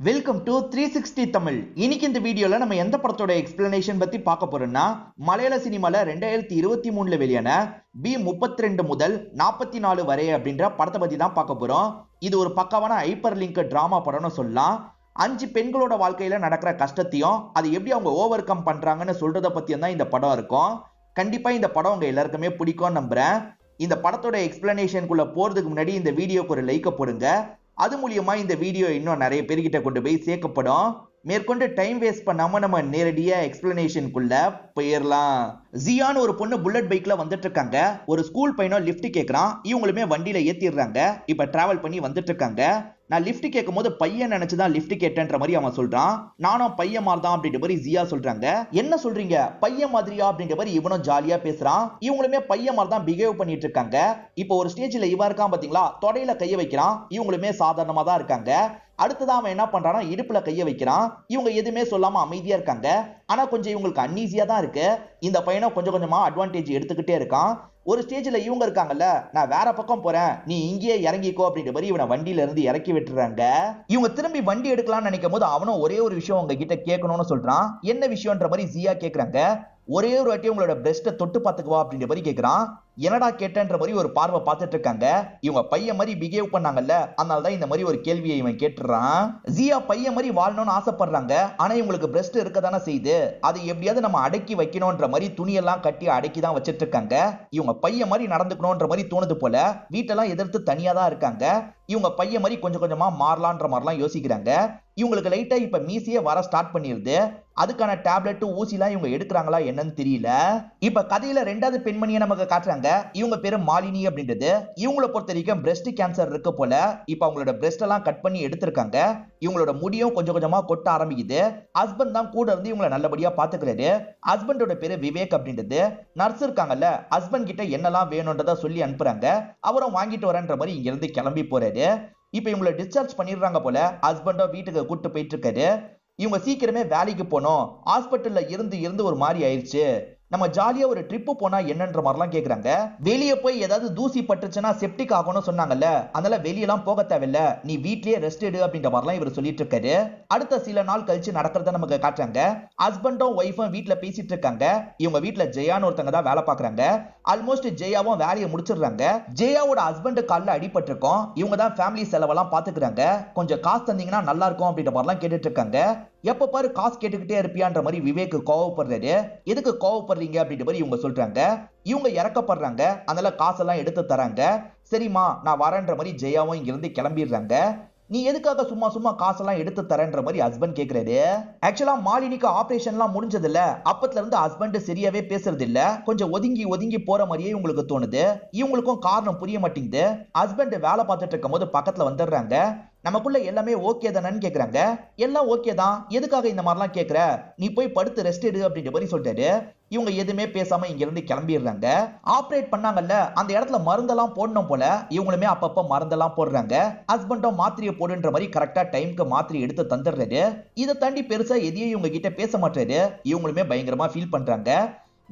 Welcome to 360 Tamil. இன்னைக்கு இந்த வீடியோல நம்ம எந்த படத்தோட எக்ஸ்பிளனேஷன் பத்தி பார்க்க போறோம்னா, மலையாள சினிமால 2023ல வெளியான B32 முதல் 44 வரை அப்படின்ற படத்தை பத்தி தான் பார்க்க போறோம். இது ஒரு பக்காவான ஹைப்பர் லிங்க் டிராமா படம்னு சொல்லலாம். 5 பெண்களோட வாழ்க்கையில நடக்கிற கஷ்டத்தையும் அது எப்படி அவங்க ஓவர் கம் பண்றாங்கன்னு சொல்றத பத்தியும் தான் இந்த படம் இருக்கும். கண்டிப்பா இந்த படம் உங்க எல்லாருக்குமே பிடிக்கும் நம்புறேன். இந்த படத்தோட எக்ஸ்பிளனேஷனுக்குள்ள போறதுக்கு முன்னாடி இந்த வீடியோக்கு ஒரு லைக் போடுங்க. அது மூலியமா இந்த வீடியோ இன்னும் நிறைய பேர்கிட்ட கொண்டு போய் சேர்க்கப்படும். மேற்கொண்டு டைம் வேஸ்ட் பண்ணாம நம்ம நேரடியா எக்ஸ்பிளனேஷனுக்குள்ள போயிடலாம். ஜியான்னு ஒரு பொண்ணு புல்லட் பைக்ல வந்துட்டு இருக்காங்க. ஒரு ஸ்கூல் பையனும் லிஃப்ட் கேட்கறான். இவங்களுமே வண்டியில ஏத்திடுறாங்க. இப்ப டிராவல் பண்ணி வந்துட்டு இருக்காங்க. நான் லிஃப்ட் கேட்கும் போது பையன் நினைச்சுதான் லிஃப்ட் கேட்டேன்ற மாதிரி அவன் சொல்றான். நானும் பையன் மாதிரி தான் அப்படின்ற மாதிரி ஜியா சொல்றாங்க. என்ன சொல்றீங்க, பையன் மாதிரியா அப்படின்ற மாதிரி இவனும் ஜாலியா பேசுறான். இவங்களுமே பையன் மாதிரி தான் பிஹேவ் பண்ணிட்டு இருக்காங்க. இப்போ ஒரு ஸ்டேஜ்ல இவன் இருக்கான் பாத்தீங்களா, தொடையில கைய வைக்கிறான். இவங்களுமே சாதாரணமா தான் இருக்காங்க. அடுத்ததான் அவன் என்ன பண்றானா, இடுப்புல கைய வைக்கிறான். இவங்க எதுவுமே சொல்லாம அமைதியா இருக்காங்க. ஆனா கொஞ்சம் இவங்களுக்கு அன்ஈசியா தான் இருக்கு. இந்த பையனும் கொஞ்சம் கொஞ்சமா அட்வான்டேஜ் எடுத்துக்கிட்டே இருக்கான். ஒரு ஸ்டேஜ்ல இவங்க இருக்காங்கல்ல, நான் வேற பக்கம் போறேன், நீ இங்கேயே இறங்கிக்கோ அப்படின்ற மாதிரி இவனை வண்டியில இருந்து இறக்கி விட்டுறாங்க. இவங்க திரும்பி வண்டி எடுக்கலாம்னு நினைக்கும் போது அவனும் ஒரே ஒரு விஷயம் உங்க கிட்ட கேட்கணும்னு சொல்றான். என்ன விஷயம்ன்ற மாதிரி ஜியா கேக்குறாங்க. ஒரே ஒரு வாட்டி உங்களோட பிரஸ்ட்டை தொட்டு பாத்துக்குவா அப்படின்ற மாதிரி கேக்குறான். என்னடா கேட்டன்ற மாதிரி ஒரு பார்வை பார்த்துட்டு இருக்காங்க. இவங்க பையன் மாதிரி பிஹேவ் பண்ணாங்கல்ல, அதனாலதான் இந்த மாதிரி ஒரு கேள்வியை இவன் கேட்டுறான். ஜியா பையன் மாதிரி வாழணும்னு ஆசைப்படுறாங்க. ஆனா இவங்களுக்கு பிரஸ்ட் இருக்க தானே செய்யுது. அது எப்படியாவது நம்ம அடக்கி வைக்கணும்ன்ற மாதிரி துணியெல்லாம் கட்டி அடக்கி தான் வச்சிட்டு இருக்காங்க. இவங்க பையன் மாதிரி நடந்துக்கணும்ன்ற மாதிரி தோணுது போல. வீட்டெல்லாம் எதிர்த்து தனியா தான் இருக்காங்க. இவங்க பையன் மாதிரி கொஞ்சம் கொஞ்சமா மாறலான்ற மாதிரிலாம் யோசிக்கிறாங்க. இவங்களுக்கு லைட்டா இப்ப மீசியே வர ஸ்டார்ட் பண்ணிருது. அதுக்கான டேப்லெட் ஊசிலாம் இவங்க எடுக்கிறாங்களா என்னன்னு தெரியல. இப்ப கதையில ரெண்டாவது பெண்மணியை நமக்கு காட்டுறாங்க. இவங்க பேரு மாலினி அப்படின்றது. இவங்கள பொறுத்த வரைக்கும் பிரஸ்ட் கேன்சர் இருக்கு போல. இப்ப அவங்களோட பிரஸ்ட் எல்லாம் கட் பண்ணி எடுத்திருக்காங்க. இவங்களோட முடியும் கொஞ்சம் கொஞ்சமா கொட்ட ஆரம்பிக்குது. ஹஸ்பண்ட் தான் கூட இருந்து இவங்களை நல்லபடியா பாத்துக்கிறாரு. ஹஸ்பண்டோட பேரு விவேக் அப்படின்றது. நர்ஸ் இருக்காங்கல்ல, ஹஸ்பண்ட் கிட்ட என்னெல்லாம் வேணும்ன்றத சொல்லி அனுப்புறாங்க. அவரும் வாங்கிட்டு வரேன்ற மாதிரி இங்க இருந்து கிளம்பி போறாரு. இப்ப இவங்களை டிஸ்சார்ஜ் பண்ணிடுறாங்க போல. ஹஸ்பண்டும் வீட்டுக்கு கூட்டு போயிட்டு இருக்காரு. இவங்க சீக்கிரமே வேலைக்கு போனோம். ஹாஸ்பிட்டல்ல இருந்து இருந்து ஒரு மாதிரி ஆயிடுச்சு. நம்ம ஜாலியா ஒரு ட்ரிப் போனா என்னன்ற மாதிரிலாம் கேக்குறாங்க. வெளியே போய் ஏதாவது தூசி பட்டுச்சுன்னா செப்டிக் ஆகும்னு சொன்னாங்கல்ல, அதனால வெளியெல்லாம் போக தேவையில்ல, நீ வீட்லயே ரெஸ்ட் எடு அப்படின்ற மாதிரிலாம் இவர் சொல்லிட்டு இருக்காரு. அடுத்த சில நாள் கழிச்சு நடக்கிறத நமக்கு காட்டுறாங்க. ஹஸ்பண்டும் ஒய்ஃபும் வீட்டுல பேசிட்டு இருக்காங்க. இவங்க வீட்டுல ஜெயான்னு ஒருத்தங்க தான் வேலை பாக்குறாங்க. ஆல்மோஸ்ட் ஜெயாவும் வேலையை முடிச்சிடுறாங்க. ஜெயாவோட ஹஸ்பண்ட் கால்ல அடிபட்டு இருக்கோம். இவங்க தான் ஃபேமிலி செலவெல்லாம் பாத்துக்கிறாங்க. கொஞ்சம் காசு தந்தீங்கன்னா நல்லா இருக்கும் அப்படின்ற மாதிரிலாம் கேட்டுட்டு இருக்காங்க. எப்ப பாரு காசு கேட்டுக்கிட்டே இருப்பியான்ற மாதிரி விவேக் கோவப்படுறாரு. எதுக்கு கோவப்படுறீங்க அப்படின்ற மாதிரி இவங்க சொல்றாங்க. இவங்க இறக்கப்படுறாங்க. அதனால காசெல்லாம் எடுத்து தராங்க. சரிம்மா நான் வரேன்ற மாதிரி ஜெயாவும் இங்க இருந்து கிளம்பிடுறாங்க. நீ எதுக்காக சும்மா சும்மா காசெல்லாம் எடுத்து தரேன்ற மாதிரி ஹஸ்பண்ட் கேக்குறாரு. ஆக்சுவலா மாலினிக்கு ஆபரேஷன் எல்லாம் முடிஞ்சது இல்ல, அப்பத்துல இருந்து ஹஸ்பண்ட் சரியாவே பேசுறது இல்ல. கொஞ்சம் ஒதுங்கி ஒதுங்கி போற மாதிரியே உங்களுக்கு தோணுது. இவங்களுக்கும் காரணம் புரிய மாட்டேங்குது. ஹஸ்பண்ட் வேலை பார்த்துட்டு இருக்கும் போது பக்கத்துல வந்துடுறாங்க. நமக்குள்ள எல்லாமே ஓகே தானேன்னு கேக்குறாங்க. எல்லாம் ஓகே தான், எதுக்காக இந்த மாதிரிலாம் கேக்குற, நீ போய் படுத்து ரெஸ்ட் எடு அப்படின்ற மாதிரி சொல்றாரு. இவங்க எதுவுமே பேசாம இங்க இருந்து கிளம்பிடுறாங்க. ஆப்ரேட் பண்ணாங்கல்ல, அந்த இடத்துல மருந்தெல்லாம் போடணும் போல. இவங்களுமே அப்பப்ப மருந்தெல்லாம் போடுறாங்க. ஹஸ்பண்டும் மாத்திரையை போடுன்ற மாதிரி கரெக்டா டைம்க்கு மாத்திரை எடுத்து தந்துடுறாரு. இதை தாண்டி பெருசா எதையும் இவங்க கிட்ட பேச மாட்டாரு. இவங்களுமே பயங்கரமா ஃபீல் பண்றாங்க.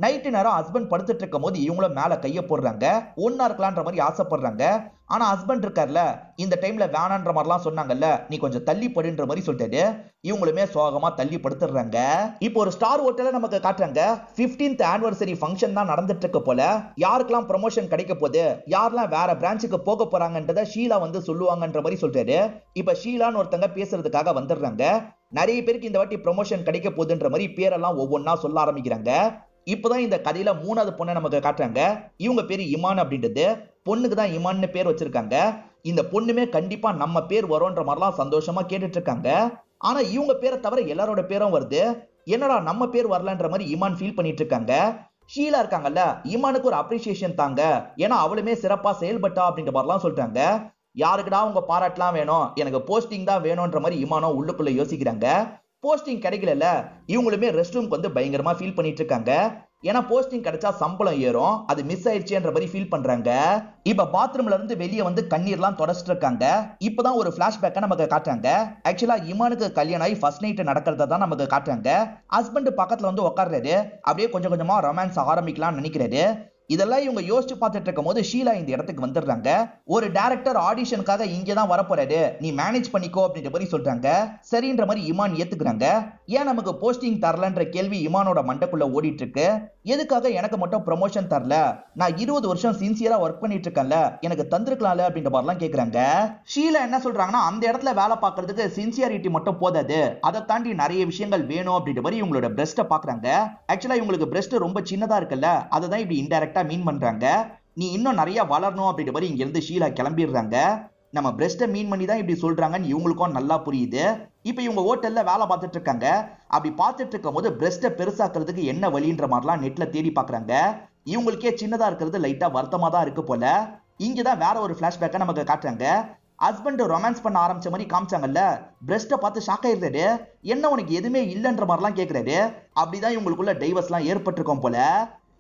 நைட்டு நேரம் ஹஸ்பண்ட் படுத்துட்டு இருக்கும் போது இவங்களும் மேல கைய போடுறாங்க. ஒன்னா இருக்கலான்ற மாதிரி ஆசைப்படுறாங்க. ஆனா ஹஸ்பண்ட் இருக்கார்ல, இந்த டைம்ல வேணான்ற மாதிரிலாம் சொன்னாங்கல்ல, நீ கொஞ்சம் தள்ளி படுன்ற மாதிரி சொல்லிட்டாரு. இவங்களுமே சோகமா தள்ளி படுத்துறாங்க. இப்போ ஒரு ஸ்டார் ஹோட்டல்ல நமக்கு காட்டுறாங்க. 15th ஆனிவர்சரி ஃபங்க்ஷன் தான் நடந்துட்டு இருக்க போல. யாருக்கெல்லாம் ப்ரமோஷன் கிடைக்க போகுது, யாரெல்லாம் வேற பிரான்ச்சுக்கு போக போறாங்கன்றத ஷீலா வந்து சொல்லுவாங்கன்ற மாதிரி சொல்றாரு. இப்ப ஷீலான்னு ஒருத்தங்க பேசுறதுக்காக வந்துடுறாங்க. நிறைய பேருக்கு இந்த வாட்டி ப்ரமோஷன் கிடைக்க போகுதுன்ற மாதிரி பேரெல்லாம் ஒவ்வொன்னா சொல்ல ஆரம்பிக்கிறாங்க. இப்பதான் இந்த கதையில மூணாவது பொண்ணை நமக்கு காட்டுறாங்க. இவங்க பேரு இமான் அப்படின்றது. பொண்ணுக்கு தான் இமான்னு பேர் வச்சிருக்காங்க. இந்த பொண்ணுமே கண்டிப்பா நம்ம பேர் வரும்ன்ற மாதிரிலாம் சந்தோஷமா கேட்டுட்டு இருக்காங்க. ஆனா இவங்க பேரை தவிர எல்லாரோட பேரும் வருது. என்னடா நம்ம பேர் வரலன்ற மாதிரி இமான் ஃபீல் பண்ணிட்டு இருக்காங்க. ஷீலா இருக்காங்கல்ல, இமானுக்கு ஒரு அப்ரிசியேஷன் தாங்க, ஏன்னா அவளுமே சிறப்பா செயல்பட்டா அப்படின்ற மாதிரிலாம் சொல்றாங்க. யாருக்குடா உங்க பாராட்டலாம் வேணும், எனக்கு போஸ்டிங் தான் வேணும்ன்ற மாதிரி இமானோ உள்ளுக்குள்ள யோசிக்கிறாங்க. போஸ்டிங் கிடைக்கல. இவங்களுமே ரெஸ்ட் ரூம்க்கு வந்து பயங்கரமா ஃபீல் பண்ணிட்டு இருக்காங்க. ஏன்னா போஸ்டிங் கிடைச்சா சம்பளம் ஏறும், அது மிஸ் ஆயிடுச்சுன்ற மாதிரி ஃபீல் பண்றாங்க. இப்ப பாத்ரூம்ல இருந்து வெளியே வந்து கண்ணீர்லாம் தொடச்சிட்டு இருக்காங்க. இப்பதான் ஒரு பிளாஷ்பேக்கை நமக்கு காட்டுறாங்க. ஆக்சுவலா இமானுக்கு கல்யாணம் ஆகி ஃபர்ஸ்ட் நைட் நடக்கிறத தான் நமக்கு காட்டுறாங்க. ஹஸ்பண்ட் பக்கத்துல வந்து உட்கார்றாரு. அப்படியே கொஞ்சம் கொஞ்சமா ரொமான்ஸ் ஆரம்பிக்கலாம்னு நினைக்கிறாரு. இதெல்லாம் இவங்க யோசிச்சு பார்த்துட்டு இருக்கும் போது ஷீலா இந்த இடத்துக்கு வந்துடுறாங்க. ஒரு டைரக்டர் ஆடிஷனுக்காக இங்க தான் வரப்போறாரு, நீ மேனேஜ் பண்ணிக்கோ அப்படின்ற மாதிரி சொல்றாங்க. சரின்ற மாதிரி இமான் ஏத்துக்கிறாங்க. ஏன் நமக்கு போஸ்டிங் தரலன்ற கேள்வி இமானோட மண்டைக்குள்ள ஓடிட்டு இருக்கு. எதுக்காக எனக்கு மட்டும் ப்ரமோஷன் தரல, நான் 20 வருஷம் சின்சியரா ஒர்க் பண்ணிட்டு இருக்கேன்ல, எனக்கு தந்திருக்கலாம்ல அப்படின்ற மாதிரிலாம் கேக்குறாங்க. ஷீலா என்ன சொல்றாங்கன்னா, அந்த இடத்துல வேலை பார்க்கறதுக்கு சின்சியாரிட்டி மட்டும் போதாது, அதை தாண்டி நிறைய விஷயங்கள் வேணும் அப்படின்ற மாதிரி இவங்களோட பிரஸ்ட்டை பாக்குறாங்க. ஆக்சுவலா இவங்களுக்கு பிரஸ்ட் ரொம்ப சின்னதா இருக்குல்ல, அதை தான் இப்படி இன்டைரக்டா மீன் பண்றாங்க. நீ இன்னும் நிறைய வளரணும் அப்படின்ற மாதிரி இங்க இருந்து ஷீலா கிளம்பிடுறாங்க. நம்ம பிரஸ்ட்டை மீன் பண்ணி தான் இப்படி சொல்றாங்கன்னு இவங்களுக்கும் நல்லா புரியுது. இப்ப இவங்க ஹோட்டல்ல வேலை பார்த்துட்டு இருக்காங்க. அப்படி பார்த்துட்டு இருக்கும் போது பிரஸ்ட்டை பெருசாக்குறதுக்கு என்ன வழின்ற மாதிரிலாம் நெட்ல தேடி பாக்குறாங்க. இவங்களுக்கே சின்னதா இருக்கிறது லைட்டா வருத்தமா தான் இருக்கு போல. இங்கதான் வேற ஒரு பிளாஷ்பேக்கை நமக்கு காட்டுறாங்க. ஹஸ்பண்ட் ரொமான்ஸ் பண்ண ஆரம்பிச்ச மாதிரி காமிச்சாங்கல்ல, பிரஸ்ட்டை பார்த்து ஷாக் ஆயிருந்தாரு. என்ன உனக்கு எதுவுமே இல்லைன்ற மாதிரிலாம் கேட்கிறாரு. அப்படிதான் இவங்களுக்குள்ள டைவர்ஸ்லாம் ஏற்பட்டிருக்கும் போல.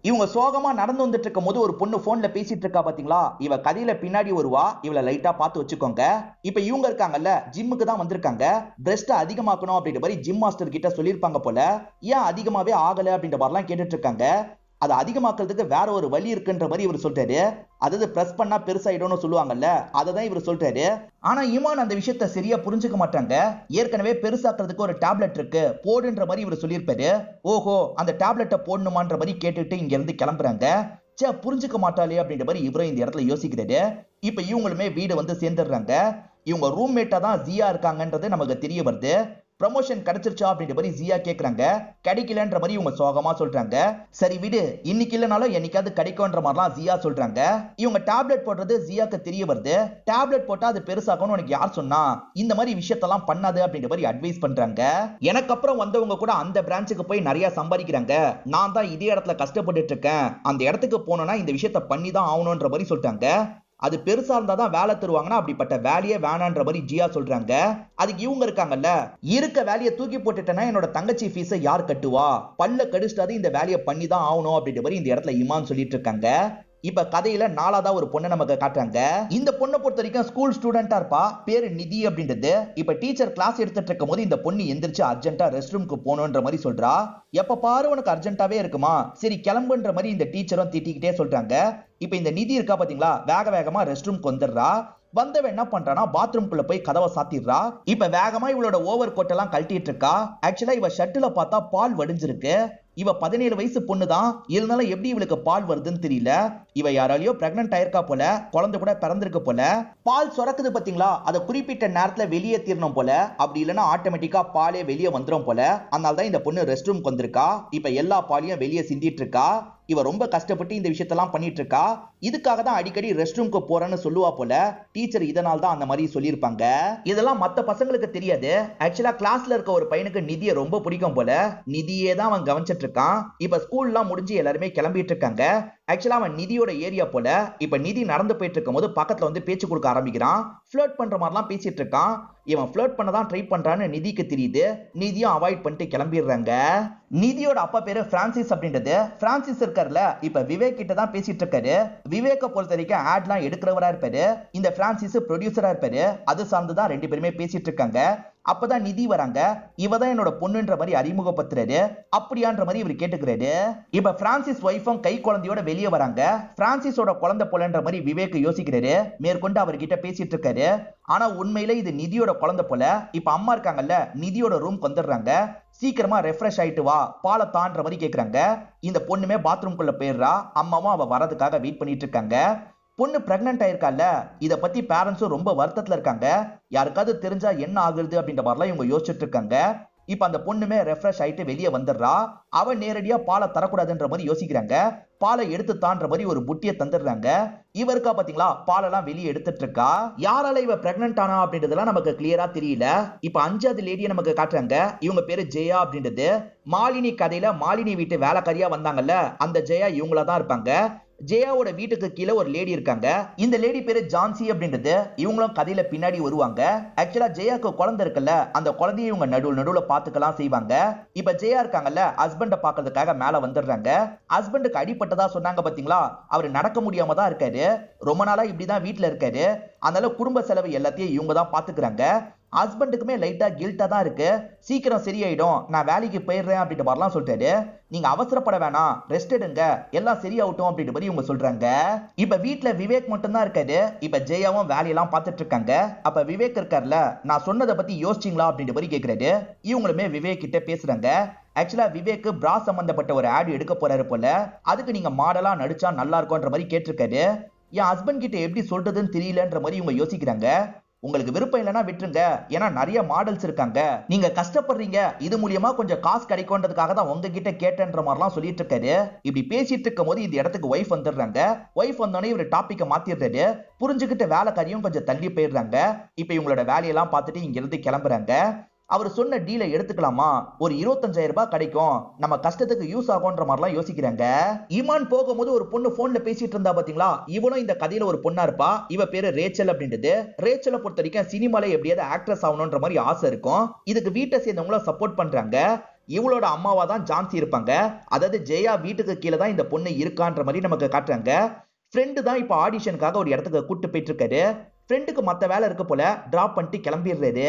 இவங்க சோகமா நடந்து வந்துட்டு இருக்கும் போது ஒரு பொண்ணு போன்ல பேசிட்டு இருக்கா பாத்தீங்களா, இவ கதையில பின்னாடி வருவா, இவளை லைட்டா பார்த்து வச்சுக்கோங்க. இப்ப இவங்க இருக்காங்கல்ல, ஜிம்முக்கு தான் வந்திருக்காங்க. பிரஸ்ட் அதிகமாக்கணும் அப்படின்ற மாதிரி ஜிம் மாஸ்டர் கிட்ட சொல்லியிருப்பாங்க போல. ஏன் அதிகமாவே ஆகல அப்படின்ற மாதிரிலாம் கேட்டுட்டு இருக்காங்க. அதை அதிகமாக்குறதுக்கு வேற ஒரு வழி இருக்குன்ற மாதிரி இவர் சொல்றாரு. அதாவது பிரஸ் பண்ணா பெருசாயிடும்னு சொல்லுவாங்கல்ல, அதை தான் இவர் சொல்றாரு. ஆனா இமான் அந்த விஷயத்த சரியா புரிஞ்சுக்க மாட்டாங்க. ஏற்கனவே பெருசாக்குறதுக்கு ஒரு டேப்லெட் இருக்கு, போடுன்ற மாதிரி இவர் சொல்லியிருப்பாரு. ஓஹோ, அந்த டேப்லெட்டை போடணுமான்ற மாதிரி கேட்டுட்டு இங்க இருந்து கிளம்புறாங்க. சே, புரிஞ்சுக்க மாட்டாளே அப்படின்ற மாதிரி இவரும் இந்த இடத்துல யோசிக்கிறாரு. இப்ப இவங்களுமே வீடு வந்து சேர்ந்துடுறாங்க. இவங்க ரூம்மேட்டா தான் ஜியா இருக்காங்கன்றது நமக்கு தெரிய வருது. ப்ரமோஷன் கிடைச்சிருச்சா அப்படின்ற மாதிரி ஜியா கேக்குறாங்க. கிடைக்கலன்ற மாதிரி இவங்க சோகமா சொல்றாங்க. சரி விடு, இன்னைக்கு இல்லைனாலும் என்னைக்காவது கிடைக்கும்ன்ற மாதிரிலாம் ஜியா சொல்றாங்க. இவங்க டேப்லெட் போடுறது ஜியாக்கு தெரிய வருது. டேப்லெட் போட்டா அது பெருசாகணும்னு உனக்கு யார் சொன்னா, இந்த மாதிரி விஷயத்தெல்லாம் பண்ணாது அப்படின்ற மாதிரி அட்வைஸ் பண்றாங்க. எனக்கு அப்புறம் வந்தவங்க கூட அந்த பிரான்ச்சுக்கு போய் நிறைய சம்பாதிக்கிறாங்க, நான் தான் இதே இடத்துல கஷ்டப்பட்டுட்டு இருக்கேன். அந்த இடத்துக்கு போனோம்னா இந்த விஷயத்த பண்ணி தான் ஆகணும்ன்ற மாதிரி சொல்றாங்க. அது பெருசா இருந்தா தான் வேலை தருவாங்கன்னா அப்படிப்பட்ட வேலையே வேணான்ற மாதிரி ஜியா சொல்றாங்க. அதுக்கு இவங்க இருக்காங்கல்ல, இருக்க வேலையை தூக்கி போட்டுட்டேன்னா என்னோட தங்கச்சி ஃபீஸை யார் கட்டுவா, பல்ல கடிச்சிட்டாது இந்த வேலையை பண்ணி தான் ஆகணும் அப்படின்ற மாதிரி இந்த இடத்துல இமான் சொல்லிட்டு இருக்காங்க. இப்ப கதையில நாலாவதா ஒரு பொண்ணை நமக்கு காட்டுறாங்க. இந்த பொண்ணை பொறுத்த வரைக்கும் ஸ்கூல் ஸ்டூடெண்டா இருப்பா, பேரு நிதி அப்படின்றது. இப்ப டீச்சர் கிளாஸ் எடுத்துட்டு இருக்கும் போது இந்த பொண்ணு எந்திரிச்சு அர்ஜென்ட்டா ரெஸ்ட் ரூம்க்கு போகணுன்ற மாதிரி சொல்றா. எப்ப பாரு உனக்கு அர்ஜென்ட்டாவே இருக்குமா, சரி கிளம்புன்ற மாதிரி இந்த டீச்சரும் திட்டிக்கிட்டே சொல்றாங்க. இப்ப இந்த நிதி இருக்கா பாத்தீங்களா, வேக வேகமா ரெஸ்ட் ரூம்க்கு வந்துடுறா. வந்தவன் என்ன பண்றானா, பாத்ரூம்குள்ள போய் கதவை சாத்திடுறா. இப்ப வேகமா இவளோட ஓவர் கோட் எல்லாம் கழட்டிட்டு இருக்கா. ஆக்சுவலா இவ ஷர்ட்ல பார்த்தா பால் வடிஞ்சிருக்கு. இவ 17 வயசு பொண்ணு தான், இருந்தாலும் எப்படி இவளுக்கு பால் வருதுன்னு தெரியல. இவ யாராலையோ பிரெக்னன்ட் ஆயிருக்கா போல, குழந்தை கூட பிறந்திருக்கு போல. பால் சுரக்குது பாத்தீங்களா, அதை குறிப்பிட்ட நேரத்துல வெளியே தீரணும் போல, அப்படி இல்லைன்னா ஆட்டோமேட்டிக்கா பாலே வெளியே வந்துடும் போல. அதனாலதான் இந்த பொண்ணு ரெஸ்ட் ரூம்க்கு வந்திருக்கா. இப்ப எல்லா பாலையும் வெளியே சிந்திட்டு இருக்கா. இவ ரொம்ப கஷ்டப்பட்டு இந்த விஷயத்தெல்லாம் பண்ணிட்டு இருக்கா. இதுக்காக தான் அடிக்கடி ரெஸ்ட் ரூம்க்கு போறேன்னு சொல்லுவா போல. டீச்சர் இதனால தான் அந்த மாதிரி சொல்லியிருப்பாங்க. இதெல்லாம் மத்த பசங்களுக்கு தெரியாது. ஆக்சுவலா கிளாஸ்ல இருக்க ஒரு பையனுக்கு நிதியை ரொம்ப பிடிக்கும் போல. நிதியே தான் அவன் கவனிச்சிட்டு இருக்கான். இப்ப ஸ்கூல்லாம் முடிஞ்சு எல்லாருமே கிளம்பிட்டு இருக்காங்க. ஆக்சுவலா அவன் நிதியோட ஏரியா போல. இப்ப நிதி நடந்து போயிட்டு இருக்கும் போது பக்கத்துல வந்து பேச்சு கொடுக்க ஆரம்பிக்கிறான். ஃப்ளர்ட் பண்ற மாதிரிலாம் பேசிட்டு இருக்கான். இவன் ஃப்ளர்ட் பண்ணதான் ட்ரை பண்றான்னு நிதிக்கு தெரியுது. நிதியும் அவாய்ட் பண்ணிட்டு கிளம்பிடுறாங்க. நிதியோட அப்பா பேரு பிரான்சிஸ் அப்படின்றது. பிரான்சிஸ் இருக்காருல, இப்ப விவேக் கிட்ட தான் பேசிட்டு இருக்காரு. விவேக்க பொறுத்த வரைக்கும் ஆட்லாம் எடுக்கிறவரா இருப்பாரு. இந்த பிரான்சிஸ் ப்ரொடியூசரா இருப்பாரு. அது சார்ந்துதான் ரெண்டு பேருமே பேசிட்டு இருக்காங்க. அப்பதான் நிதி வராங்க. இவதான் என்னோட பொண்ணுன்ற மாதிரி அறிமுகப்படுத்துறாரு. அப்படியான்ற மாதிரி இவர் கேட்டுக்கிறாரு. இப்ப பிரான்சிஸ் ஒய்ஃபும் கை குழந்தையோட வெளியே வராங்க. பிரான்சிஸோட குழந்தை போலன்ற மாதிரி விவேக் யோசிக்கிறாரு. மேற்கொண்டு அவர்கிட்ட பேசிட்டு இருக்காரு. ஆனா உண்மையில இது நிதியோட குழந்தை போல. இப்ப அம்மா இருக்காங்கல்ல, நிதியோட ரூம் வந்துடுறாங்க. சீக்கிரமா ரெஃப்ரெஷ் ஆயிட்டு வா, பாலை தான்ற மாதிரி கேக்குறாங்க. இந்த பொண்ணுமே பாத்ரூம்குள்ள போயிடுறா. அம்மாவும் அவ வரதுக்காக வெயிட் பண்ணிட்டு இருக்காங்க. பொண்ணு பிரெக்னன்ட் ஆயிருக்கால, இத பத்தி பேரண்ட்ஸும் ரொம்ப வருத்தத்துல இருக்காங்க. யாருக்காவது தெரிஞ்சா என்ன ஆகுது அப்படின்ற மாதிரிலாம் இவங்க யோசிச்சுட்டு இருக்காங்க. இப்ப அந்த பொண்ணுமே ரெஃப்ரெஷ் ஆயிட்டு வெளியே வந்துடுறா. அவ நேரடியா பாலை தரக்கூடாதுன்ற மாதிரி யோசிக்கிறாங்க. பாலை எடுத்து தான்ற மாதிரி ஒரு புட்டியை தந்துடுறாங்க. இவருக்கா பாத்தீங்களா, பாலெல்லாம் வெளியே எடுத்துட்டு இருக்கா. யாரால இவ பிரெக்னன்ட் ஆனா அப்படின்றதெல்லாம் நமக்கு கிளியரா தெரியல. இப்ப 5வது லேடியை நமக்கு காட்டுறாங்க. இவங்க பேரு ஜெயா அப்படின்றது. மாலினி கதையில மாலினி வீட்டு வேலைக்காரியா வந்தாங்கல்ல, அந்த ஜெயா இவங்களா தான் இருப்பாங்க. ஜெயாவோட வீட்டுக்கு கீழே ஒரு லேடி இருக்காங்க. இந்த லேடி பேரு ஜான்சி அப்படின்றது. இவங்களும் கதையில பின்னாடி வருவாங்க. ஆக்சுவலா ஜெயாக்கு குழந்தை இருக்குல்ல, அந்த குழந்தைய இவங்க நடுவுல பாத்துக்கலாம் செய்வாங்க. இப்ப ஜெயா இருக்காங்கல்ல, ஹஸ்பண்ட பாக்குறதுக்காக மேல வந்துடுறாங்க. ஹஸ்பண்டுக்கு அடிப்பட்டதா சொன்னாங்க பாத்தீங்களா, அவரு நடக்க முடியாம தான் இருக்காரு. ரொம்ப நாளா இப்படிதான் வீட்டுல இருக்காரு. அதனால குடும்ப செலவு எல்லாத்தையும் இவங்க தான் பாத்துக்கிறாங்க. ஹஸ்பண்டுக்குமே லைட்டா கில்ட்டா தான் இருக்கு. சீக்கிரம் சரியாயிடும், நான் வேலைக்கு போயிடுறேன் அப்படின்ற மாதிரிலாம் சொல்லிட்டாரு. நீங்க அவசரப்பட வேணாம், ரெஸ்ட் எடுங்க, எல்லாம் சரியாகட்டும் அப்படின்ற மாதிரி இவங்க சொல்றாங்க. இப்ப வீட்டுல விவேக் மட்டும் தான் இருக்காரு. இப்ப ஜெயாவும் வேலையெல்லாம் பார்த்துட்டு இருக்காங்க. அப்ப விவேக் இருக்கார்ல, நான் சொன்னதை பத்தி யோசிச்சிங்களா அப்படின்ற மாதிரி கேக்குறாரு. இவங்களுமே விவேக் கிட்ட பேசுறாங்க. ஆக்சுவலா விவேக் பிரா சம்பந்தப்பட்ட ஒரு ஆட் எடுக்க போறாரு போல. அதுக்கு நீங்க மாடலா நடிச்சா நல்லா இருக்கும்ன்ற மாதிரி கேட்டிருக்காரு. என் ஹஸ்பண்ட் கிட்ட எப்படி சொல்றதுன்னு தெரியலன்ற மாதிரி இவங்க யோசிக்கிறாங்க. உங்களுக்கு விருப்பம் இல்லைன்னா விட்டுருங்க, ஏன்னா நிறைய மாடல்ஸ் இருக்காங்க, நீங்க கஷ்டப்படுறீங்க, இது மூலியமா கொஞ்சம் காசு கிடைக்கும்ன்றதுக்காக தான் உங்ககிட்ட கேட்டேன்ற மாதிரிலாம் சொல்லிட்டு இருக்காரு. இப்படி பேசிட்டு இருக்கும் போது இந்த இடத்துக்கு ஒய்ஃப் வந்துடுறாங்க. ஒய்ஃப் வந்தோடனே இவர் டாபிக்கை மாத்திடுறாரு. புரிஞ்சுக்கிட்ட வேலைக்காரியும் கொஞ்சம் தள்ளி போயிடுறாங்க. இப்ப இவங்களோட வேலையெல்லாம் பார்த்துட்டு இங்க இருந்து கிளம்புறாங்க. அவர் சொன்ன டீலை எடுத்துக்கலாமா, ஒரு 25,000 ரூபாய் கிடைக்கும், நம்ம கஷ்டத்துக்கு யூஸ் ஆகும்ன்ற மாதிரிலாம் யோசிக்கிறாங்க. ஈமான் போகும்போது ஒரு பொண்ணு போன்ல பேசிட்டு இருந்தா பாத்தீங்களா, இவனும் இந்த கதையில ஒரு பொண்ணா இருப்பா. இவ பேரு ரேச்சல் அப்படின்றது. ரேச்சலை பொறுத்த வரைக்கும் சினிமால எப்படியாவது ஆக்ட்ரஸ் ஆகணும்ன்ற மாதிரி ஆசை இருக்கும். இதுக்கு வீட்டை சேர்ந்தவங்களும் சப்போர்ட் பண்றாங்க. இவளோட அம்மாவா தான் ஜான்சி இருப்பாங்க. அதாவது ஜெயா வீட்டுக்கு கீழே தான் இந்த பொண்ணு இருக்கான்ற மாதிரி நமக்கு காட்டுறாங்க. ஃப்ரெண்டு தான் இப்ப ஆடிஷனுக்காக ஒரு இடத்துக்கு கூட்டு போயிட்டு இருக்காரு. ஃப்ரெண்டுக்கு மத்த வேலை இருக்கு போல, டிராப் பண்ணிட்டு கிளம்பிடுறாரு.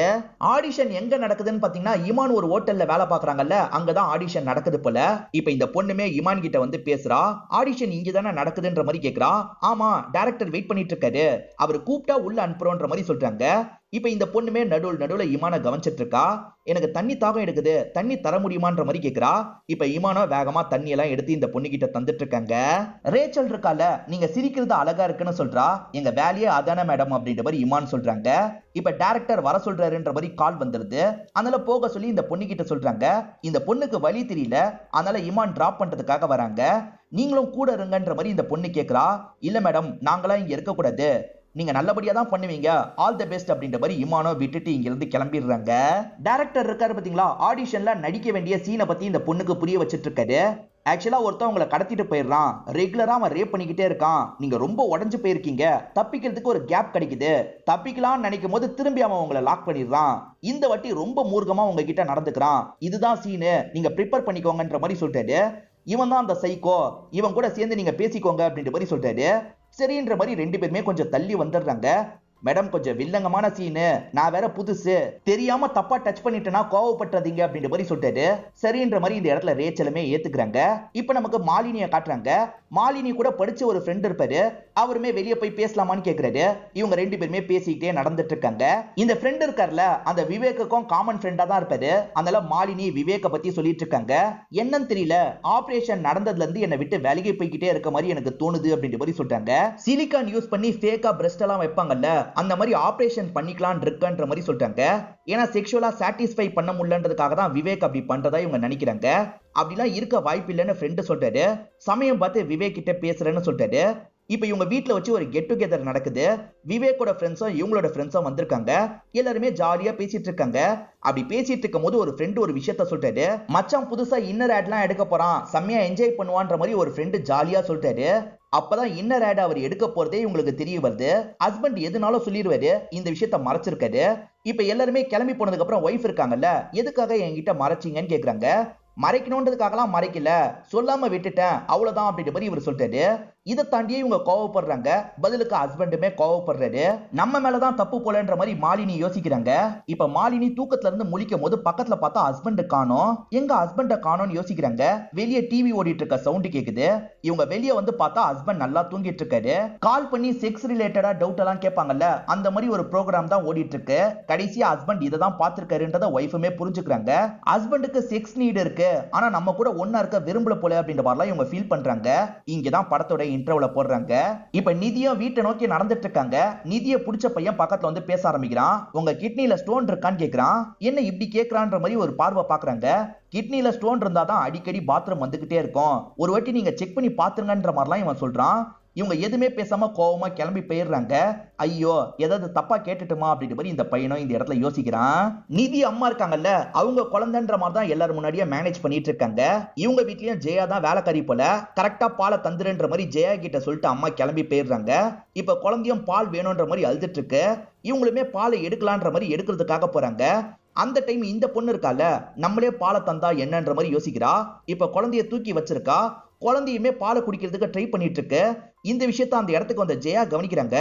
ஆடிஷன் எங்க நடக்குதுன்னு பாத்தீங்கன்னா, இமான் ஒரு ஹோட்டல்ல வேலை பாக்குறாங்கல்ல, அங்கதான் ஆடிஷன் நடக்குது போல. இப்ப இந்த பொண்ணுமே இமான் கிட்ட வந்து பேசுறா. ஆடிஷன் இங்க தானே நடக்குதுன்ற மாதிரி கேக்குறா. ஆமா, டைரக்டர் வெயிட் பண்ணிட்டு இருக்காரு, அவர் கூப்பிட்டா உள்ள அனுப்புறோன்ற மாதிரி சொல்றாங்க. இப்ப இந்த பொண்ணுமே நடுவுல இமான கவனிச்சிட்டு இருக்கா. எனக்கு தண்ணி தாகம் எடுக்குது, தண்ணி தர முடியுமான்ற மாதிரி கேக்குறா. இப்ப இமானோ வேகமா தண்ணி எல்லாம் எடுத்து இந்த பொண்ணு கிட்ட தந்துட்டு இருக்காங்க. ரேச்சல் இருக்கால, நீங்க சிரிக்கிறது அழகா இருக்குன்னு சொல்றா. எங்க வேலையே அதானே மேடம் அப்படின்ற மாதிரி இமான் சொல்றாங்க. இப்ப டைரக்டர் வர சொல்றாருன்ற மாதிரி கால் வந்துருது. அதனால போக சொல்லி இந்த பொண்ணு கிட்ட சொல்றாங்க. இந்த பொண்ணுக்கு வழி தெரியல, அதனால இமான் டிராப் பண்றதுக்காக வராங்க. நீங்களும் கூட இருங்கன்ற மாதிரி இந்த பொண்ணு கேக்குறா. இல்ல மேடம், நாங்களாம் இங்க இருக்க கூடாது, நீங்க நல்லபடியா தான் பண்ணுவீங்க, ஆல் தி பெஸ்ட் அப்படின்ற மாதிரி இமானோ விட்டுட்டு இங்க இருந்து கிளம்பிடுறாங்க. டைரக்டர் இருக்காரு பாத்தீங்களா, ஆடிஷன்ல நடிக்க வேண்டிய சீனை பத்தி இந்த பொண்ணுக்கு புரிய வச்சிட்டு இருக்காரு. ஆக்சுவலா ஒருத்தன் உங்களை கடத்திட்டு போயிடுறான், ரெகுலரா அவன் ரேப் பண்ணிக்கிட்டே இருக்கான், நீங்க ரொம்ப உடஞ்சு போயிருக்கீங்க, தப்பிக்கிறதுக்கு ஒரு கேப் கிடைக்குது, தப்பிக்கலாம்னு நினைக்கும் போது திரும்பி அவன் உங்களை லாக் பண்ணிடுறான், இந்த வாட்டி ரொம்ப மூர்க்கமா உங்ககிட்ட நடந்துக்கிறான், இதுதான் சீனு, நீங்க ப்ரிப்பேர் பண்ணிக்கோங்கன்ற மாதிரி சொல்லிட்டாரு. இவன் தான் அந்த சைக்கோ, இவன் கூட சேர்ந்து நீங்க பேசிக்கோங்க அப்படின்ற மாதிரி சொல்லிட்டாரு. சரின்ற மாதிரி ரெண்டு பேருமே கொஞ்சம் தள்ளி வந்துடுறாங்க. மேடம், கொஞ்சம் வில்லங்கமான சீனு, நான் வேற புதுசு, தெரியாம தப்பா டச் பண்ணிட்டேன்னா கோவப்பட்டதீங்க அப்படின்ற மாதிரி சொல்லிட்டாரு. சரின்ற மாதிரி இந்த இடத்துல ரேச்சலுமே ஏத்துக்கிறாங்க. இப்ப நமக்கு மாலினியை காட்டுறாங்க. மாலினி கூட படிச்ச ஒரு ஃப்ரெண்ட் இருப்பாரு. அவருமே வெளியே போய் பேசலாமான்னு கேக்குறாரு. இவங்க ரெண்டு பேருமே பேசிக்கிட்டே நடந்துட்டு இருக்காங்க. இந்த ஃப்ரெண்ட் இருக்கார்ல, அந்த விவேக்குக்கும் காமன் ஃப்ரெண்டா தான் இருப்பாரு. அதனால மாலினி விவேக்க பத்தி சொல்லிட்டு இருக்காங்க. என்னன்னு தெரியல, ஆபரேஷன் நடந்ததுல இருந்து என்னை விட்டு வேலைக்கு போய்கிட்டே இருக்க மாதிரி எனக்கு தோணுது அப்படின்ற மாதிரி சொல்றாங்க. சிலிகான் யூஸ் பண்ணி ஃபேக்கா பிரஸ்ட் எல்லாம் வைப்பாங்கல்ல, அந்த மாதிரி ஆபரேஷன் பண்ணிக்கலாம் இருக்குன்ற மாதிரி சொல்றாங்க. ஏன்னா செக்ஷுவலா சாட்டிஸ்ஃபை பண்ண முடியலன்றதுக்காக தான் விவேக் அப்படி பண்றதா இவங்க நினைக்கிறாங்க. அப்படிலாம் இருக்க வாய்ப்பு இல்லைன்னு ஃப்ரெண்டு சொல்றாரு. சமயம் பார்த்து விவேக் கிட்ட பேசுறேன்னு சொல்றாரு. இப்ப இவங்க வீட்டுல வச்சு ஒரு கெட் டுகெதர் நடக்குது. விவேக்கோட ஃப்ரெண்ட்ஸும் இவங்களோட ஃப்ரெண்ட்ஸும் வந்திருக்காங்க. எல்லாருமே ஜாலியா பேசிட்டு இருக்காங்க. அப்படி பேசிட்டு இருக்கும் போது ஒரு ஃப்ரெண்டு ஒரு விஷயத்த சொல்றாரு. மச்சான் புதுசா இன்னர் ஆட்லாம் எடுக்க போறான், செம்மையா என்ஜாய் பண்ணுவான்ற மாதிரி ஒரு ஃப்ரெண்டு ஜாலியா சொல்றாரு. அப்பதான் இன்னர் ஆட் அவர் எடுக்க போறதே இவங்களுக்கு தெரிய வருது. ஹஸ்பண்ட் எதுனாலும் சொல்லிடுவாரு, இந்த விஷயத்த மறைச்சிருக்காரு. இப்ப எல்லாருமே கிளம்பி போனதுக்கு அப்புறம் ஒய்ஃப் இருக்காங்கல்ல, எதுக்காக என்கிட்ட மறைச்சிங்கன்னு கேக்குறாங்க. மறைக்கணும்ன்றதுக்காகலாம் மறைக்கல, சொல்லாம விட்டுட்டேன் அவ்வளவுதான் அப்படின்ற மாதிரி இவர் சொல்றாரு. இதை தாண்டியே இவங்க கோவப்படுறாங்க. பதிலுக்கு ஹஸ்பண்டுமே கோவப்படுறாரு. நம்ம மேலதான் தப்பு போலன்ற மாதிரி மாலினி யோசிக்கிறாங்க. இப்ப மாலினி தூக்கத்துல இருந்து முழிக்கும் போது பக்கத்துல பார்த்தா ஹஸ்பண்ட் காணோம். எங்க ஹஸ்பண்ட காணோம்னு யோசிக்கிறாங்க. வெளியே டிவி ஓடிட்டு இருக்க சவுண்ட் கேக்குது. இவங்க வெளியே வந்து பார்த்தா ஹஸ்பண்ட் நல்லா தூங்கிட்டு இருக்காரு. கால் பண்ணி செக்ஸ் ரிலேட்டடா டவுட் எல்லாம் கேட்பாங்கல்ல, அந்த மாதிரி ஒரு ப்ரோக்ராம் தான் ஓடிட்டு இருக்கு. கடைசியா ஹஸ்பண்ட் இதை தான் பாத்துருக்காருன்றத ஒய்ஃபுமே புரிஞ்சுக்கிறாங்க. ஹஸ்பண்டுக்கு செக்ஸ் நீட் இருக்கு, ஆனா நம்ம கூட ஒன்னா இருக்க விரும்பல போல அப்படின்ற மாதிரிலாம் இவங்க ஃபீல் பண்றாங்க. இங்கதான் படத்தோட இன்ட்ரோல போடுறாங்க. இப்ப நிதியும் வீட்டை நோக்கி நடந்துட்டு இருக்காங்க. நிதியை பிடிச்ச பையன் பக்கத்துல வந்து பேச ஆரம்பிக்கிறான். உங்க கிட்னில ஸ்டோன் இருக்கான்னு கேக்குறான். என்ன இப்படி கேக்குறான்ற மாதிரி ஒரு பார்வை பாக்குறாங்க. கிட்னில ஸ்டோன் இருந்தாதான் அடிக்கடி பாத்ரூம் வந்துகிட்டே இருக்கும், ஒரு வாட்டி நீங்க செக் பண்ணி பாத்துருங்கன்ற மாதிரிலாம் இவன் சொல்றான். இவங்க எதுவுமே பேசாம கோவமா கிளம்பி போயிடுறாங்க. ஐயோ, ஏதாவது தப்பா கேட்டுட்டுமா அப்படின்ற மாதிரி இந்த பையனும் இந்த இடத்துல யோசிக்கிறான். நிதி அம்மா இருக்காங்கல்ல, அவங்க குழந்தைன்ற மாதிரி தான் எல்லாரும் முன்னாடியே மேனேஜ் பண்ணிட்டு இருக்காங்க. இவங்க வீட்லயும் ஜெயா தான் வேலைக்காரி போல. கரெக்டா பாலை தந்துருன்ற மாதிரி ஜெயா கிட்ட சொல்லிட்டு அம்மா கிளம்பி போயிடுறாங்க. இப்ப குழந்தையும் பால் வேணும்ன்ற மாதிரி அழுதுட்டு இருக்கு. இவங்களுமே பாலை எடுக்கலான்ற மாதிரி எடுக்கிறதுக்காக போறாங்க. அந்த டைம் இந்த பொண்ணு இருக்கால, நம்மளே பாலை தந்தா என்னன்ற மாதிரி யோசிக்கிறா. இப்ப குழந்தைய தூக்கி வச்சிருக்கா. குழந்தையுமே பாலை குடிக்கிறதுக்கு ட்ரை பண்ணிட்டு இருக்கு. இந்த விஷயத்த அந்த இடத்துக்கு வந்த ஜெயா கவனிக்கிறாங்க.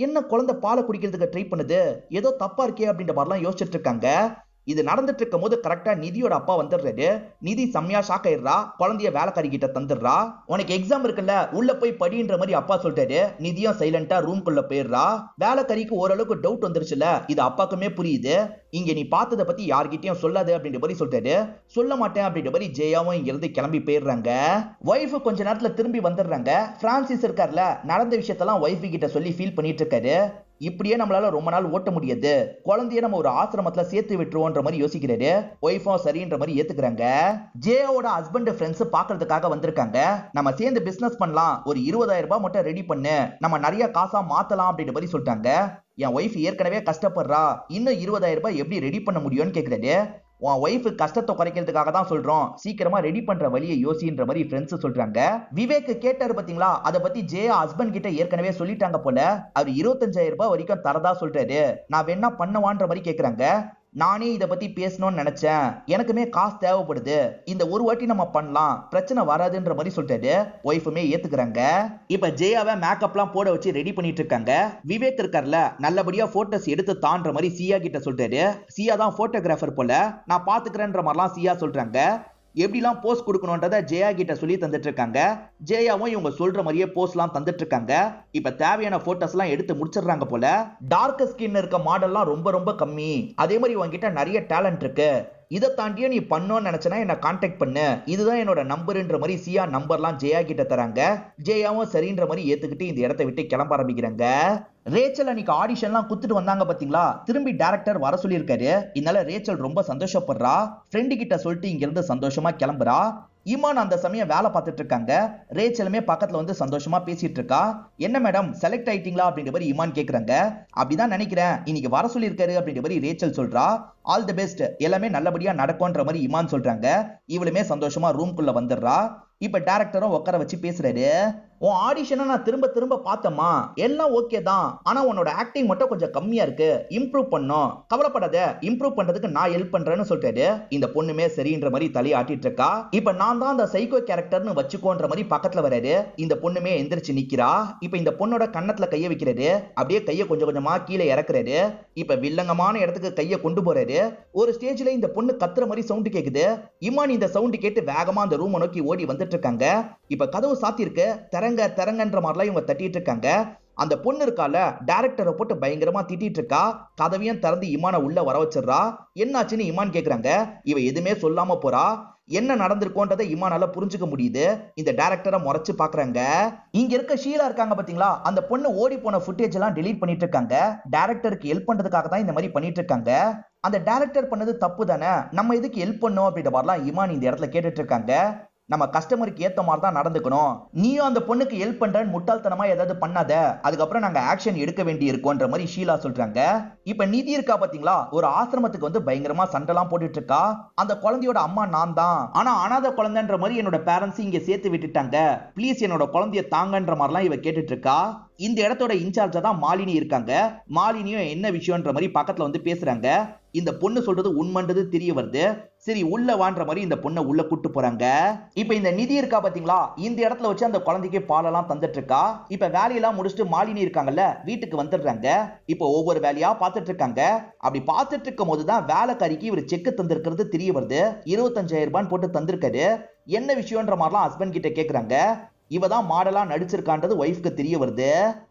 என்ன குழந்தை பாலை குடிக்கிறதுக்கு ட்ரை பண்ணுது, ஏதோ தப்பா இருக்கே அப்படின்ற மாதிரிலாம் யோசிச்சுட்டு இருக்காங்க. இது நடந்துட்டு இருக்கும் போது கரெக்டா நிதியோட அப்பா வந்துடுறாரு. நிதி செம்மையா ஷாக் ஆயிடுறா. குழந்தைய வேலைக்காரி கிட்ட தந்துடுறா. உனக்கு எக்ஸாம் இருக்குல்ல, உள்ள போய் படின்ற மாதிரி அப்பா சொல்லிட்டாரு. நிதியும் சைலண்டா ரூம்குள்ள போயிடுறா. வேலைக்காரிக்கு ஓரளவுக்கு டவுட் வந்துருச்சுல, இது அப்பாக்குமே புரியுது. இங்க நீ பார்த்ததை பத்தி யார்கிட்டயும் சொல்லாது அப்படின்ற மாதிரி சொல்லிட்டாரு. சொல்ல மாட்டேன் அப்படின்ற மாதிரி ஜெயாவும் இங்க இருந்து கிளம்பி போயிடுறாங்க. ஒய்ஃப் கொஞ்ச நேரத்துல திரும்பி வந்துடுறாங்க. பிரான்சிஸ் இருக்கார்ல, நடந்த விஷயத்தெல்லாம் ஒய்ஃப் கிட்ட சொல்லி ஃபீல் பண்ணிட்டு இருக்காரு. இப்படியே நம்மளால ரொம்ப நாள் ஓட்ட முடியாது, குழந்தைய நம்ம ஒரு ஆசிரமத்துல சேர்த்து விட்டுருவோன்ற மாதிரி யோசிக்கிறாரு. ஒய்ஃபும் சரின்ற மாதிரி ஏத்துக்கிறாங்க. ஜேயோட ஹஸ்பண்ட் ஃப்ரெண்ட்ஸ் பாக்குறதுக்காக வந்திருக்காங்க. நம்ம சேர்ந்து பிசினஸ் பண்ணலாம், ஒரு 20,000 ரூபாய் மட்டும் ரெடி பண்ணு, நம்ம நிறைய காசா மாத்தலாம் அப்படின்ற மாதிரி சொல்லிட்டாங்க. என் ஒய்ஃப் ஏற்கனவே கஷ்டப்படுறா, இன்னும் 20,000 ரூபாய் எப்படி ரெடி பண்ண முடியும்னு கேக்குறாரு. உன் ஒய்ஃப் கஷ்டத்தை குறைக்கிறதுக்காக தான் சொல்றோம், சீக்கிரமா ரெடி பண்ற வழியை யோசின்ற மாதிரி ஃப்ரெண்ட்ஸ் சொல்றாங்க. விவேக் கேட்டாரு பாத்தீங்களா, அத பத்தி ஜெயா ஹஸ்பண்ட் கிட்ட ஏற்கனவே சொல்லிட்டாங்க போல. அவர் 25,000 ரூபாய் வரைக்கும் தரதா சொல்றாரு. நான் வேணா பண்ணவான்ற மாதிரி கேக்குறாங்க. நானே இத பத்தி பேசணும்னு நினைச்சேன், எனக்குமே காசு தேவைப்படுது, இந்த ஒரு வாட்டி நம்ம பண்ணலாம், பிரச்சனை வராதுன்ற மாதிரி சொல்லிட்டாரு. ஒய்ஃபுமே ஏத்துக்கிறாங்க. இப்ப ஜெயாவை மேக்கப்லாம் போட வச்சு ரெடி பண்ணிட்டு இருக்காங்க. விவேக் இருக்கார்ல, நல்லபடியா போட்டோஸ் எடுத்து தான்ற மாதிரி சியா கிட்ட சொல்றாரு. சியா தான் போட்டோகிராஃபர் போல, நான் பாத்துக்கிறேன்ற மாதிரிலாம் சியா சொல்றாங்க. எப்படிலாம் போஸ்ட் கொடுக்கணும்ன்றத ஜெயா கிட்ட சொல்லி தந்துட்டு இருக்காங்க. ஜெயாவும் இவங்க சொல்ற மாதிரியே போஸ்ட்லாம் தந்துட்டு இருக்காங்க. இப்ப தேவையான போட்டோஸ் எல்லாம் எடுத்து முடிச்சிடுறாங்க போல. டார்க் ஸ்கின் இருக்க மாடல்லாம் ரொம்ப ரொம்ப கம்மி, அதே மாதிரி உங்ககிட்ட நிறைய டேலண்ட் இருக்கு, இதை தாண்டியே நீ பண்ணோன்னு நினைச்சனா என்ன கான்டாக்ட் பண்ணு, இதுதான் என்னோட நம்பர்ன்ற மாதிரி சியா நம்பர்லாம் ஜெயா கிட்ட தராங்க. ஜெயாவும் சரின்ற மாதிரி ஏத்துக்கிட்டு இந்த இடத்தை விட்டு கிளம்ப ஆரம்பிக்கிறாங்க. ரேச்சல் அன்னைக்கு ஆடிஷன்லாம் குத்துட்டு வந்தாங்க பாத்தீங்களா, திரும்பி டைரக்டர் வர சொல்லியிருக்காரு. இதனால ரேச்சல் ரொம்ப சந்தோஷப்படுறா. ஃப்ரெண்டு கிட்ட சொல்லிட்டு இங்க இருந்து சந்தோஷமா கிளம்புறா. இமான் அந்த சமயம் வேலை பார்த்துட்டு இருக்காங்க. ரேச்சலுமே பக்கத்துல வந்து சந்தோஷமா பேசிட்டு இருக்கா. என்ன மேடம் செலக்ட் ஆயிட்டீங்களா அப்படின்ற மாதிரி இமான் கேக்குறாங்க. அப்படிதான் நினைக்கிறேன், இன்னைக்கு வர சொல்லியிருக்காரு அப்படின்ற மாதிரி ரேச்சல் சொல்றா. ஆல் தி பெஸ்ட், எல்லாமே நல்லபடியா நடக்கும்ன்ற மாதிரி இமான் சொல்றாங்க. இவளுமே சந்தோஷமா ரூம்குள்ள வந்துடுறா. இப்ப டைரக்டரும் உட்கார வச்சு பேசுறாரு. உன் ஆடிஷனை நான் திரும்ப திரும்ப பார்த்தமா, எல்லாம் ஓகே தான், ஆனா உன்னோட ஆக்டிங் மட்டும் கொஞ்சம் கம்மியா இருக்கு, இம்ப்ரூவ் பண்ணும், கவலைப்படாத, இம்ப்ரூவ் பண்றதுக்கு நான் ஹெல்ப் பண்றேன்னு சொல்லிட்டாரு. இந்த பொண்ணுமே சரின்ற மாதிரி தலையாட்டிட்டு இருக்கா. இப்ப நான் தான் அந்த சைக்கோ கேரக்டர்னு வச்சுக்கோன்ற மாதிரி பக்கத்துல வராரு. இந்த பொண்ணுமே எந்திரிச்சு நிக்கிறா. இப்ப இந்த பொண்ணோட கண்ணத்துல கைய வைக்கிறாரு. அப்படியே கைய கொஞ்சம் கொஞ்சமா கீழே இறக்குறாரு. இப்ப வில்லங்கமான இடத்துக்கு கைய கொண்டு போறாரு. ஒரு ஸ்டேஜ்ல இந்த பொண்ணு கத்துற மாதிரி சவுண்ட் கேக்குது. இமான் இந்த சவுண்ட் கேட்டு வேகமா அந்த ரூம் நோக்கி ஓடி வந்துட்டு இருக்காங்க. இப்ப கதவு சாத்தி இருக்கு, தரங்க தரங்கன்ற மாதிரிலாம் இவங்க தட்டிட்டு இருக்காங்க. அந்த பொண்ணு இருக்கால, டைரக்டரை போட்டு பயங்கரமா திட்டிட்டு இருக்கா. கதவையும் திறந்து இமான உள்ள வர வச்சிடுறா. என்னாச்சுன்னு இமான் கேக்குறாங்க. இவ எதுவுமே சொல்லாம போறா. என்ன நடந்திருக்கோன்றதை இமானால புரிஞ்சுக்க முடியுது. இந்த டைரக்டரை முறைச்சு பாக்குறாங்க. இங்க இருக்க ஷீலா இருக்காங்க பாத்தீங்களா, அந்த பொண்ணு ஓடி போன ஃபுட்டேஜ் எல்லாம் டெலீட் பண்ணிட்டு இருக்காங்க. டைரக்டருக்கு ஹெல்ப் பண்றதுக்காக தான் இந்த மாதிரி பண்ணிட்டு இருக்காங்க. அந்த டைரக்டர் பண்ணது தப்பு தானே, நம்ம எதுக்கு ஹெல்ப் பண்ணோம் அப்படின்ற மாதிரிலாம் இமான் இந்த இடத்துல கேட்டுட்டு இருக்காங்க. நம்ம கஸ்டமருக்கு ஏத்த மாதிரி தான் நடந்துக்கணும், நீயும் அந்த பொண்ணுக்கு ஹெல்ப் பண்றன்னு முட்டாள்தனமா ஏதாவது பண்ணாத, அதுக்கப்புறம் நாங்க ஆக்ஷன் எடுக்க வேண்டி இருக்கும்ன்ற மாதிரி ஷீலா சொல்றாங்க. இப்ப நிதி இருக்கா பாத்தீங்களா, ஒரு ஆசிரமத்துக்கு வந்து பயங்கரமா சண்டைலாம் போட்டுட்டு இருக்கா. அந்த குழந்தையோட அம்மா நான் தான், ஆனா அனாதை குழந்தைன்ற மாதிரி என்னோட பேரண்ட்ஸ் இங்க சேர்த்து விட்டுட்டாங்க, ப்ளீஸ் என்னோட குழந்தைய தாங்கன்ற மாதிரிலாம் இவ கேட்டுட்டு இருக்கா. இந்த இடத்தோட இன்சார்ஜா தான் மாலினி இருக்காங்க. மாலினியும் என்ன விஷயம்ன்ற மாதிரி பக்கத்துல வந்து பேசுறாங்க. இந்த பொண்ணு சொல்றது உண்மைன்றது தெரிய வருது. சரி உள்ள வான்ற மாதிரி இந்த பொண்ணை உள்ள கூட்டு போறாங்க. இப்ப இந்த நிதி இருக்கா பாத்தீங்களா, இந்த இடத்துல வச்சு அந்த குழந்தைக்கு பாலெல்லாம் தந்துட்டு இருக்கா. இப்ப வேலையெல்லாம் முடிச்சுட்டு மாலினி இருக்காங்கல்ல, வீட்டுக்கு வந்துடுறாங்க. இப்ப ஒவ்வொரு வேலையா பார்த்துட்டு இருக்காங்க. அப்படி பார்த்துட்டு இருக்கும் போதுதான் வேலைக்காரிக்கு இவர் செக் தந்திருக்கிறது தெரிய வருது. 25,000 ரூபாய் போட்டு தந்திருக்காரு. என்ன விஷயம்ன்ற மாதிரிலாம் ஹஸ்பண்ட் கிட்ட கேக்குறாங்க. இவதான் மாடலா நடிச்சிருக்கான்றது ஒய்ஃப்க்கு தெரிய வருது.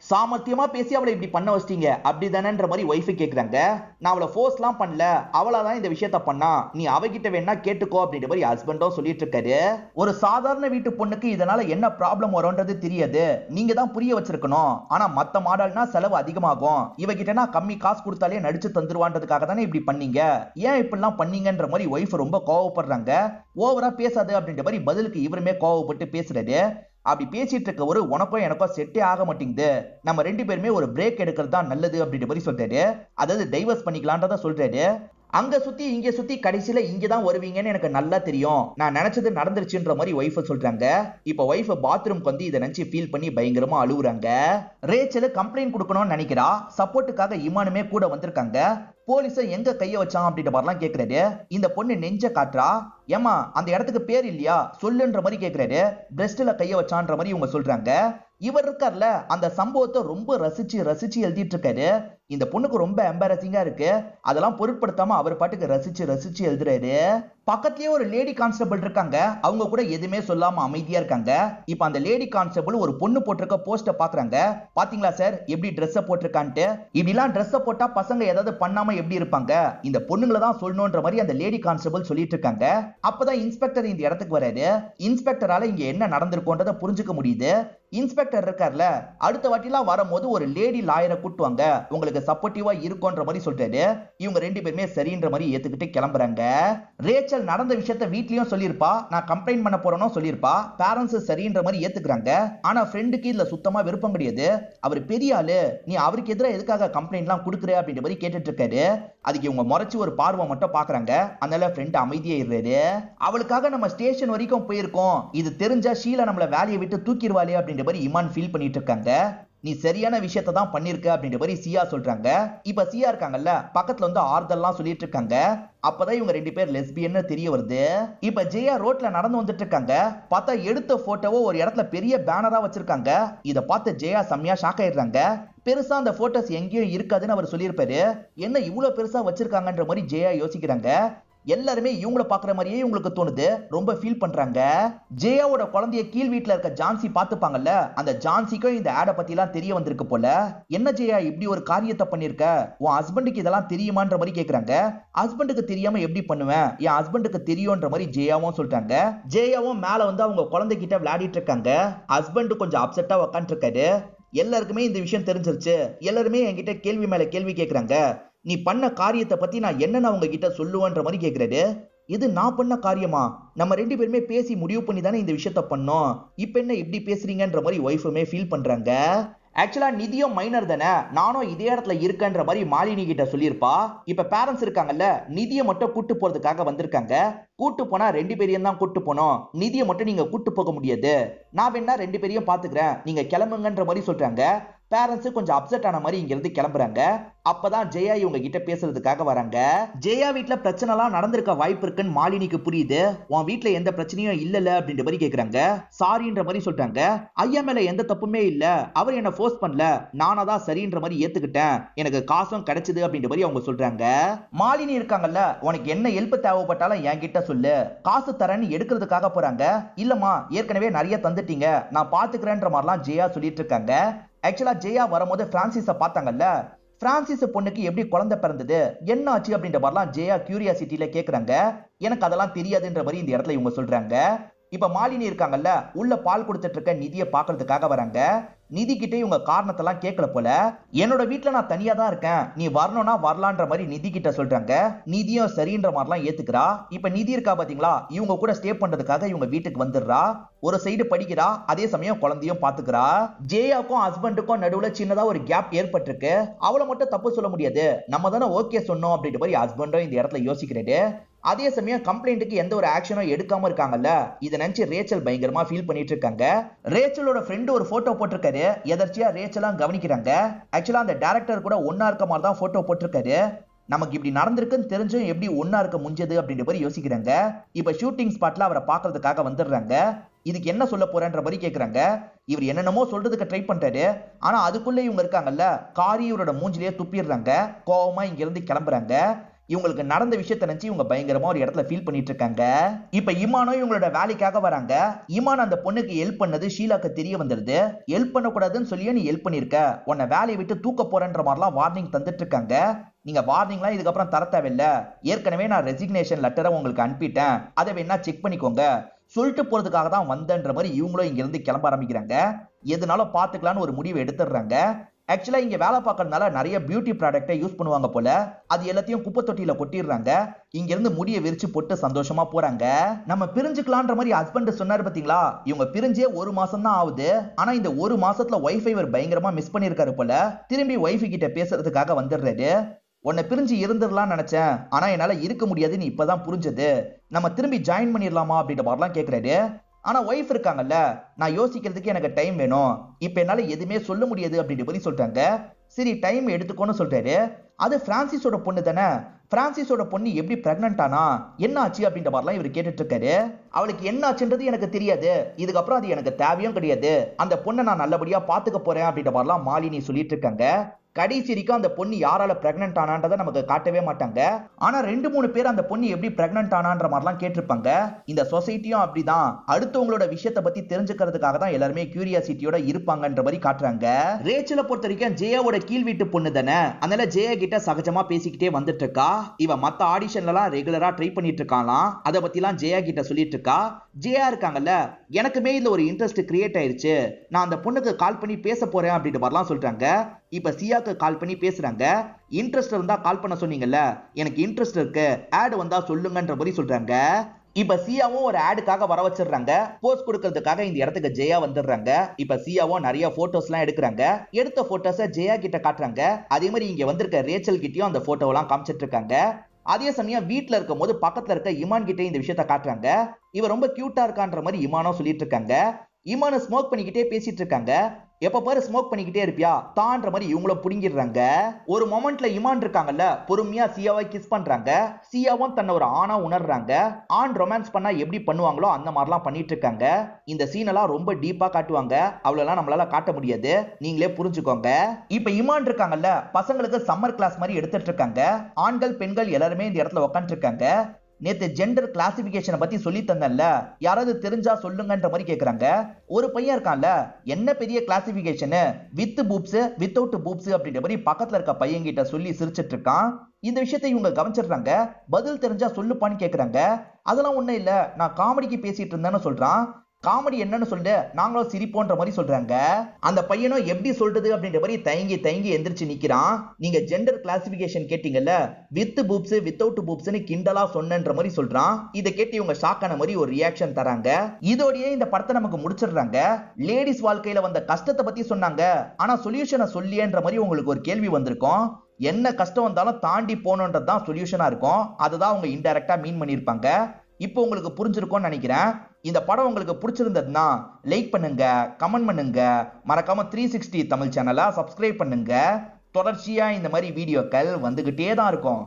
சாமர்த்தியமா பேசி அவளை இப்படி பண்ண வச்சிட்டீங்க அப்படிதானன்ற மாதிரி ஒய்ஃப் கேக்குறாங்க. நான் அவளை ஃபோர்ஸ்லாம் பண்ணல, அவளாதான் இந்த விஷயத்த பண்ணா, நீ அவகிட்ட வேணா கேட்டுக்கோ அப்படின்ற மாதிரி ஹஸ்பண்டும் சொல்லிட்டு இருக்காரு. ஒரு சாதாரண வீட்டு பொண்ணுக்கு இதனால என்ன ப்ராப்ளம் வரும்ன்றது தெரியாது, நீங்க தான் புரிய வச்சிருக்கணும். ஆனா மத்த மாடல்னா செலவு அதிகமாகும், இவகிட்டனா கம்மி காசு கொடுத்தாலே நடிச்சு தந்துருவான்றதுக்காக தானே இப்படி பண்ணீங்க, ஏன் இப்படிலாம் பண்ணீங்கன்ற மாதிரி ஒய்ஃப் ரொம்ப கோவப்படுறாங்க. ஓவரா பேசாது அப்படின்ற மாதிரி பதிலுக்கு இவருமே கோவப்பட்டு பேசுறாரு. அப்படி பேசிட்டு இருக்க ஒரு உனக்கும் எனக்கும் செட்டே ஆக மாட்டேங்குது, நம்ம ரெண்டு பேருமே ஒரு பிரேக் எடுக்கிறது தான் நல்லது அப்படின்ற மாதிரி சொல்றாரு. அதாவது டைவர்ஸ் பண்ணிக்கலான்றத சொல்றாரு. அங்க சுத்தி இங்க சுத்தி கடைசியில இங்கதான் வருவீங்கன்னு எனக்கு நல்லா தெரியும், நான் நினைச்சது நடந்துருச்சுன்ற மாதிரி ஒய்ஃப் சொல்றாங்க. இப்ப ஒய்ஃப் பாத்ரூம்க்கு வந்து இதை நினைச்சு ஃபீல் பண்ணி பயங்கரமா அழுகுறாங்க. ரேச்சல் கம்ப்ளைண்ட் கொடுக்கணும்னு நினைக்கிறா. சப்போர்ட்டுக்காக இமானுமே கூட வந்திருக்காங்க. போலீஸ எங்க கைய வச்சான் அப்படின்ற மாதிரிலாம் கேக்குறாரு. இந்த பொண்ணு நெஞ்ச காட்டுறா. ஏமா அந்த இடத்துக்கு பேர் இல்லையா சொல்லுன்ற மாதிரி கேக்குறாரு. பிரஸ்ட்ல கைய வச்சான்ற மாதிரி இவங்க சொல்றாங்க. இவர் இருக்கார்ல அந்த சம்பவத்தை ரொம்ப ரசிச்சு ரசிச்சு எழுதிட்டு இருக்காரு. இந்த பொண்ணுக்கு ரொம்ப எம்பாரசிங்கா இருக்கு. அதெல்லாம் பொருட்படுத்தாம அவர் பாட்டுக்கு ரசிச்சு ரசிச்சு எழுதுறாரு. பக்கத்துலயே ஒரு லேடி கான்ஸ்டபிள் இருக்காங்க. அவங்க கூட எதுவுமே சொல்லாம அமைதியா இருக்காங்க. இப்ப அந்த லேடி கான்ஸ்டபிள் ஒரு பொண்ணு போட்டிருக்க போஸ்ட பாக்குறாங்க. பாத்தீங்களா சார் எப்படி ட்ரெஸ் போட்டிருக்கான்ட்டு. இப்படிலாம் ட்ரெஸ் போட்டா பசங்க ஏதாவது பண்ணாம எப்படி இருப்பாங்க, இந்த பொண்ணுங்களை தான் சொல்லணும்ன்ற மாதிரி அந்த லேடி கான்ஸ்டபிள் சொல்லிட்டு இருக்காங்க. அப்பதான் இன்ஸ்பெக்டர் இந்த இடத்துக்கு வராரு. இன்ஸ்பெக்டரால இங்க என்ன நடந்திருக்கும்ன்றத புரிஞ்சுக்க முடியுது. இன்ஸ்பெக்டர் இருக்கார்ல, அடுத்த வாட்டிலாம் வரும்போது ஒரு லேடி லாயரை கூட்டுவாங்க, உங்களுக்கு சப்போர்ட்டிவா இருக்கும்ன்ற மாதிரி சொல்றாரு. இவங்க ரெண்டு பேருமே சரின்ற மாதிரி ஏத்துக்கிட்டு கிளம்புறாங்க. ரேச்சல் நடந்த விஷயத்த வீட்லயும் சொல்லிருப்பா, நான் கம்ப்ளைண்ட் பண்ண போறேன்னு சொல்லிருப்பா. பேரண்ட்ஸ் சரின்ற மாதிரி ஏத்துக்கிறாங்க. ஆனா ஃப்ரெண்டுக்கு இதுல சுத்தமா விருப்பம் கிடையாது. அவர் பெரிய ஆளு, நீ அவருக்கு எதிராக எதுக்காக கம்ப்ளைண்ட்லாம் கொடுக்குற அப்படின்ற மாதிரி கேட்டுட்டு இருக்காரு. அதுக்கு இவங்க முறைச்சு ஒரு பார்வை மட்டும் பாக்குறாங்க. அதனால ஃப்ரெண்ட் அமைதியா இருறாரு. அவளுக்காக நம்ம ஸ்டேஷன் வரைக்கும் போயிருக்கோம், இது தெரிஞ்சா ஷீலா நம்மள வேலையை விட்டு தூக்கிடுவாளே அப்படின்ற மாதிரி இமான் ஃபீல் பண்ணிட்டு இருக்காங்க. நீ சரியான விஷயத்தை தான் பண்ணிருக்க அப்படின்ற மாதிரி சியா சொல்றாங்க. இப்ப சியா இருக்காங்கல்ல, பக்கத்துல வந்து ஆறுதல்லாம் சொல்லிட்டு இருக்காங்க. அப்பதான் இவங்க ரெண்டு பேர் லெஸ்பியன்னு தெரிய வருது. இப்ப ஜெயா ரோட்ல நடந்து வந்துட்டு இருக்காங்க. பார்த்தா எடுத்த போட்டோவோ ஒரு இடத்துல பெரிய பேனரா வச்சிருக்காங்க. இத பார்த்து ஜெயா செம்மையா ஷாக் ஆயிடுறாங்க. பெருசா அந்த போட்டோஸ் எங்கேயும் இருக்காதுன்னு அவர் சொல்லியிருப்பாரு. என்ன இவ்வளவு பெருசா வச்சிருக்காங்கன்ற மாதிரி ஜெயா யோசிக்கிறாங்க. எல்லாருமே இவங்கள பாக்குற மாதிரியே இவங்களுக்கு தோணுது. ரொம்ப ஃபீல் பண்றாங்க. ஜெயாவோட குழந்தைய கீழ் வீட்டுல இருக்க ஜான்சி பாத்துப்பாங்கல்ல, அந்த ஜான்சிக்கும் இந்த ஆட பத்தி எல்லாம் தெரிய வந்திருக்கு போல. என்ன ஜெயா இப்படி ஒரு காரியத்தை பண்ணிருக்க, உன் ஹஸ்பண்டுக்கு இதெல்லாம் தெரியுமான்ற மாதிரி கேக்குறாங்க. ஹஸ்பண்டுக்கு தெரியாம எப்படி பண்ணுவேன், என் ஹஸ்பண்டுக்கு தெரியும்ன்ற மாதிரி ஜெயாவும் சொல்றாங்க. ஜெயாவும் மேல வந்து அவங்க குழந்தைகிட்ட விளையாடிட்டு இருக்காங்க. ஹஸ்பண்ட் கொஞ்சம் அப்செட்டா உட்காந்துட்டு இருக்காரு. எல்லாருக்குமே இந்த விஷயம் தெரிஞ்சிருச்சு. எல்லாருமே என்கிட்ட கேள்வி மேல கேள்வி கேக்குறாங்க. நீ பண்ண காரியத்தை பத்தி நான் என்னன்னு அவங்க கிட்ட சொல்லுவேன்ற மாதிரி கேக்குறாரு. இது நான் பண்ண காரியமா, நம்ம ரெண்டு பேருமே பேசி முடிவு பண்ணி தானே இந்த விஷயத்த பண்ணோம், இப்ப என்ன இப்படி பேசுறீங்கன்ற மாதிரி ஒய்ஃபுமே ஃபீல் பண்றாங்க. ஆக்சுவலா நிதியும் மைனர் தானே, நானும் இதே இடத்துல இருக்கன்ற மாதிரி மாலினி கிட்ட சொல்லியிருப்பா. இப்ப பேரண்ட்ஸ் இருக்காங்கல்ல, நிதியை மட்டும் கூட்டு போறதுக்காக வந்திருக்காங்க. கூட்டு போனா ரெண்டு பேரையும் தான் கூட்டு போனோம், நிதியை மட்டும் நீங்க கூட்டு போக முடியாது, நான் வேணா ரெண்டு பேரையும் பாத்துக்கிறேன், நீங்க கிளம்புங்கன்ற மாதிரி சொல்றாங்க. பேரண்ட்ஸ் கொஞ்சம் அப்செட் ஆன மாதிரி இங்க இருந்து கிளம்புறாங்க. அப்பதான் ஜெயா இவங்க கிட்ட பேசுறதுக்காக வராங்க. ஜெயா வீட்டுல பிரச்சனை எல்லாம் நடந்திருக்க வாய்ப்பு இருக்குன்னு மாலினிக்கு புரியுது. உன் வீட்டுல எந்த பிரச்சனையும் இல்லல அப்படின்ற மாதிரி கேக்குறாங்க. சாரின்ற மாதிரி சொல்றாங்க. ஐயா மேல எந்த தப்புமே இல்ல, அவர் என்ன ஃபோர்ஸ் பண்ணல, நானா தான் சரின்ற மாதிரி ஏத்துக்கிட்டேன், எனக்கு காசும் கிடைச்சது அப்படின்ற மாதிரி அவங்க சொல்றாங்க. மாலினி இருக்காங்கல்ல, உனக்கு என்ன ஹெல்ப் தேவைப்பட்டாலும் என்கிட்ட சொல்லு, காசு தரேன்னு எடுக்கிறதுக்காக போறாங்க. இல்லம்மா ஏற்கனவே நிறைய தந்துட்டீங்க, நான் பாத்துக்கிறேன்ற மாதிரிலாம் ஜெயா சொல்லிட்டு இருக்காங்க. ஆக்சுவலா ஜெயா வரும்போது பிரான்சிஸ பார்த்தாங்கல்ல, பிரான்சிஸ் பொண்ணுக்கு எப்படி குழந்தை பிறந்தது, என்ன ஆச்சு அப்படின்ற மாதிரிலாம் ஜெயா கியூரியாசிட்டியில கேக்குறாங்க. எனக்கு அதெல்லாம் தெரியாதுன்ற மாதிரி இந்த இடத்துல இவங்க சொல்றாங்க. இப்ப மாலினி இருக்காங்கல்ல, உள்ள பால் கொடுத்துட்டு இருக்க நிதியை பாக்குறதுக்காக வராங்க. நிதி கிட்ட இவங்க காரணத்தெல்லாம் கேட்கல போல. என்னோட வீட்டுல நான் தனியா தான் இருக்கேன், நீ வரணும்னா வரலான்ற மாதிரி நிதி கிட்ட சொல்றாங்க. நிதியும் சரின்ற மாதிரிலாம் ஏத்துக்கிறா. இப்ப நிதி இருக்கா பாத்தீங்களா, இவங்க கூட ஸ்டே பண்றதுக்காக இவங்க வீட்டுக்கு வந்துடுறா. ஒரு சைடு படிக்கிறா, அதே சமயம் குழந்தையும் பாத்துக்கிறா. ஜெயாக்கும் ஹஸ்பண்டுக்கும் நடுவுல சின்னதா ஒரு கேப் ஏற்பட்டிருக்கு. அவளை மட்டும் தப்பு சொல்ல முடியாது, நம்ம தானே ஓகே சொன்னோம் அப்படின்ற மாதிரி ஹஸ்பண்டும் இந்த இடத்துல யோசிக்கிறாரு. அதே சமயம் கம்ப்ளைண்ட்டுக்கு எந்த ஒரு ஆக்ஷனும் எடுக்காம இருக்காங்கல்ல, இதை நினைச்சு ரேச்சல் பயங்கரமா ஃபீல் பண்ணிட்டு இருக்காங்க. ரேச்சலோட ஃப்ரெண்ட் ஒரு போட்டோ போட்டிருக்காரு. எதர்ச்சியா ரேச்சலாம் கவனிக்கிறாங்க. ஆக்சுவலா அந்த டைரக்டர் கூட ஒன்னா இருக்க மாதிரி தான் போட்டோ போட்டிருக்காரு. நமக்கு இப்படி நடந்திருக்குன்னு தெரிஞ்சும் எப்படி ஒன்னா இருக்க முடிஞ்சது அப்படின்ற மாதிரி யோசிக்கிறாங்க. இப்ப ஷூட்டிங் ஸ்பாட்ல அவரை பாக்குறதுக்காக வந்துடுறாங்க. இதுக்கு என்ன சொல்ல போறேன்ற மாதிரி கேக்குறாங்க. இவர் என்னென்னமோ சொல்றதுக்கு ட்ரை பண்றாரு. ஆனா அதுக்குள்ள இவங்க இருக்காங்கல்ல, காரி இவரோட மூஞ்சிலேயே துப்பிடுறாங்க. கோவமா இங்க இருந்து கிளம்புறாங்க. இவங்களுக்கு நடந்த விஷயத்தை நினைச்சு இவங்க பயங்கரமா ஒரு இடத்துல ஃபீல் பண்ணிட்டு இருக்காங்க. இப்ப இமானும் இவங்களோட வேலைக்காக வராங்க. இமான் அந்த பொண்ணுக்கு ஹெல்ப் பண்ணது ஷீலாக்கு தெரிய வந்துருது. ஹெல்ப் பண்ணக்கூடாதுன்னு சொல்லியே நீ ஹெல்ப் பண்ணிருக்க, உன்னை வேலையை விட்டு தூக்க போறன்ற மாதிரிலாம் வார்னிங் தந்துட்டு இருக்காங்க. நீங்க வார்னிங்லாம் இதுக்கப்புறம் தர தேவையில்ல, ஏற்கனவே நான் ரெசிக்னேஷன் லெட்டரை உங்களுக்கு அனுப்பிட்டேன், அதை வேணா செக் பண்ணிக்கோங்க, சொல்லிட்டு போறதுக்காக தான் வந்தன்ற மாதிரி இவங்களும் இங்க இருந்து கிளம்ப ஆரம்பிக்கிறாங்க. எதுனாலும் பாத்துக்கலான்னு ஒரு முடிவை எடுத்துடுறாங்க. ஆக்சுவலா இங்க வேலை பார்க்கறதுனால நிறைய பியூட்டி ப்ராடக்ட்டை யூஸ் பண்ணுவாங்க போல. அது எல்லாத்தையும் குப்பை தொட்டியில கொட்டிடுறாங்க. இங்க இருந்து முடியை விரிச்சு போட்டு சந்தோஷமா போறாங்க. நம்ம பிரிஞ்சுக்கலான்ற மாதிரி ஹஸ்பண்ட் சொன்னாரு பாத்தீங்களா, இவங்க பிரிஞ்சே ஒரு மாசம் தான் ஆகுது. ஆனா இந்த ஒரு மாசத்துல ஒய்ஃபை இவர் பயங்கரமா மிஸ் பண்ணிருக்காரு போல. திரும்பி ஒய்ஃபு கிட்ட பேசுறதுக்காக வந்துடுறாரு. உன்னை பிரிஞ்சு இருந்துடலாம் நினைச்சேன், ஆனா என்னால இருக்க முடியாதுன்னு இப்பதான் புரிஞ்சது, நம்ம திரும்பி ஜாயின் பண்ணிடலாமா அப்படின்ற மாதிரிலாம் கேட்கிறாரு. ஆனா ஒய்ஃப் இருக்காங்கல்ல, நான் யோசிக்கிறதுக்கு எனக்கு டைம் வேணும், இப்ப என்னால எதுவுமே சொல்ல முடியாது அப்படின்ற மாதிரி சொல்றாங்க. சரி டைம் எடுத்துக்கோன்னு சொல்றாரு. அது பிரான்சிஸோட பொண்ணு தானே, பிரான்சிஸோட பொண்ணு எப்படி பிரெக்னன்ட் ஆனா, என்ன ஆச்சு அப்படின்ற மாதிரிலாம் இவர் கேட்டுட்டு இருக்காரு. அவளுக்கு என்ன ஆச்சுன்றது எனக்கு தெரியாது, இதுக்கப்புறம் அது எனக்கு தேவையும் கிடையாது, அந்த பொண்ணை நான் நல்லபடியா பாத்துக்க போறேன் அப்படின்ற மாதிரிலாம் மாலினி சொல்லிட்டு இருக்காங்க. கடைசி வரைக்கும் அந்த பொண்ணு யாரால பிரெக்னன்ட் ஆனான்றதை நமக்கு காட்டவே மாட்டாங்க. ஆனா 2-3 பேர் அந்த பொண்ணு எப்படி பிரெக்னன்ட் ஆனான்ற மாதிரிலாம் கேட்டிருப்பாங்க. இந்த சொசைட்டியும் அப்படிதான், அடுத்தவங்களோட விஷயத்தை பத்தி தெரிஞ்சுக்கிறதுக்காக தான் எல்லாருமே கியூரியாசிட்டியோட இருப்பாங்கன்ற மாதிரி காட்டுறாங்க. ரேச்சலை பொறுத்த வரைக்கும் ஜெயாவோட கீழ் வீட்டு பொண்ணு தானே, அதனால ஜெயா கிட்ட சகஜமா பேசிக்கிட்டே வந்துட்டு இருக்கா. இவ மத்த ஆடிஷன்ல எல்லாம் ரெகுலரா ட்ரை பண்ணிட்டு இருக்காளாம். அதை பத்தி எல்லாம் ஜெயா கிட்ட சொல்லிட்டு இருக்கா. ஜெயா இருக்காங்கல்ல, எனக்குமே இதுல ஒரு இன்ட்ரெஸ்ட் கிரியேட் ஆயிருச்சு, நான் அந்த பொண்ணுக்கு கால் பண்ணி பேச போறேன் அப்படின்ற மாதிரிலாம் சொல்றாங்க. இப்ப சியாக்கு கால் பண்ணி பேசுறாங்க. இன்ட்ரெஸ்ட் இருந்தா கால் பண்ண சொன்னீங்கல்ல, எனக்கு இன்ட்ரெஸ்ட் இருக்கு, ஆட் வந்தா சொல்லுங்கன்ற மாதிரி சொல்றாங்க. இப்ப சியாவும் ஒரு ஆடுக்காக வர வச்சிடுறாங்க. போஸ்ட் கொடுக்கறதுக்காக இந்த இடத்துக்கு ஜெயா வந்துடுறாங்க. இப்ப சியாவும் நிறைய போட்டோஸ் எல்லாம் எடுக்கிறாங்க. எடுத்த போட்டோஸை ஜெயா கிட்ட காட்டுறாங்க. அதே மாதிரி இங்க வந்திருக்க ரேச்சல் கிட்டயும் அந்த போட்டோ எல்லாம் காமிச்சிட்டு இருக்காங்க. அதே சமயம் வீட்டுல இருக்கும் போது பக்கத்துல இருக்க இமான் கிட்ட இந்த விஷயத்த காட்டுறாங்க. இவ ரொம்ப கியூட்டா இருக்கான்ற மாதிரி இமானும் சொல்லிட்டு இருக்காங்க. இமானு ஸ்மோக் பண்ணிக்கிட்டே பேசிட்டு இருக்காங்க. எப்ப பாரு ஸ்மோக் பண்ணிக்கிட்டே இருப்பியா தான்ற மாதிரி இவங்களும் புடிங்கிடுறாங்க. ஒரு மொமெண்ட்ல இமான் இருக்காங்கல்ல, பொறுமையா சியாவை கிஸ் பண்றாங்க. சியாவும் தன்னை ஒரு ஆணா உணர்றாங்க. ஆண் ரொமான்ஸ் பண்ணா எப்படி பண்ணுவாங்களோ அந்த மாதிரிலாம் பண்ணிட்டு இருக்காங்க. இந்த சீன் எல்லாம் ரொம்ப டீப்பா காட்டுவாங்க, அவ்வளவுலாம் நம்மளால காட்ட முடியாது, நீங்களே புரிஞ்சுக்கோங்க. இப்ப இமான் இருக்காங்கல்ல, பசங்களுக்கு சம்மர் கிளாஸ் மாதிரி எடுத்துட்டு இருக்காங்க. ஆண்கள் பெண்கள் எல்லாருமே இந்த இடத்துல உட்காந்துட்டு இருக்காங்க. நேத்து ஜெண்டர் கிளாசிபிகேஷனை பத்தி சொல்லி தந்தேன்ல, யாராவது தெரிஞ்சா சொல்லுங்கன்ற மாதிரி கேக்குறாங்க. ஒரு பையன் இருக்கான்ல, என்ன பெரிய classification, with boobs without boobs அப்படின்ற மாதிரி பக்கத்துல இருக்க பையன் கிட்ட சொல்லி சிரிச்சிட்டு இருக்கான். இந்த விஷயத்தை இவங்க கவனிச்சிடுறாங்க. பதில் தெரிஞ்சா சொல்லுப்பான்னு கேக்குறாங்க. அதெல்லாம் ஒண்ணும் இல்ல, நான் காமெடிக்கு பேசிட்டு இருந்தேன்னு சொல்றான். காமெடி என்னன்னு சொல்லிட்டு நாங்களும் சிரிப்போன்ற மாதிரி சொல்றாங்க. அந்த பையனும் எப்படி சொல்றது அப்படின்ற மாதிரி தயங்கி தயங்கி எந்திரிச்சு நிக்கிறான். நீங்க ஜெண்டர் கிளாசிபிகேஷன் கேட்டீங்கல்ல, வித் பூப்ஸ் வித்தவுட் பூப்ஸ்னு கிண்டலா சொன்னன்ற மாதிரி சொல்றான். இதை கேட்டு இவங்க ஷாக் ஆன மாதிரி ஒரு ரியாக்ஷன் தராங்க. இதோடயே இந்த படத்தை நமக்கு முடிச்சிடுறாங்க. லேடிஸ் வாழ்க்கையில வந்த கஷ்டத்தை பத்தி சொன்னாங்க, ஆனா சொல்யூஷனை சொல்லியன்ற மாதிரி உங்களுக்கு ஒரு கேள்வி வந்திருக்கும். என்ன கஷ்டம் வந்தாலும் தாண்டி போகணுன்றதுதான் சொல்யூஷனா இருக்கும். அதுதான் அவங்க இன்டைரக்டா மீன் பண்ணிருப்பாங்க. இப்போ உங்களுக்கு புரிஞ்சிருக்கும்னு நினைக்கிறேன். இந்த படம் உங்களுக்கு பிடிச்சிருந்ததுன்னா லைக் பண்ணுங்க, கமெண்ட் பண்ணுங்க, மறக்காம 360 தமிழ் சேனலை சப்ஸ்கிரைப் பண்ணுங்க. தொடர்ச்சியா இந்த மாதிரி வீடியோக்கள் வந்துகிட்டே தான் இருக்கும்.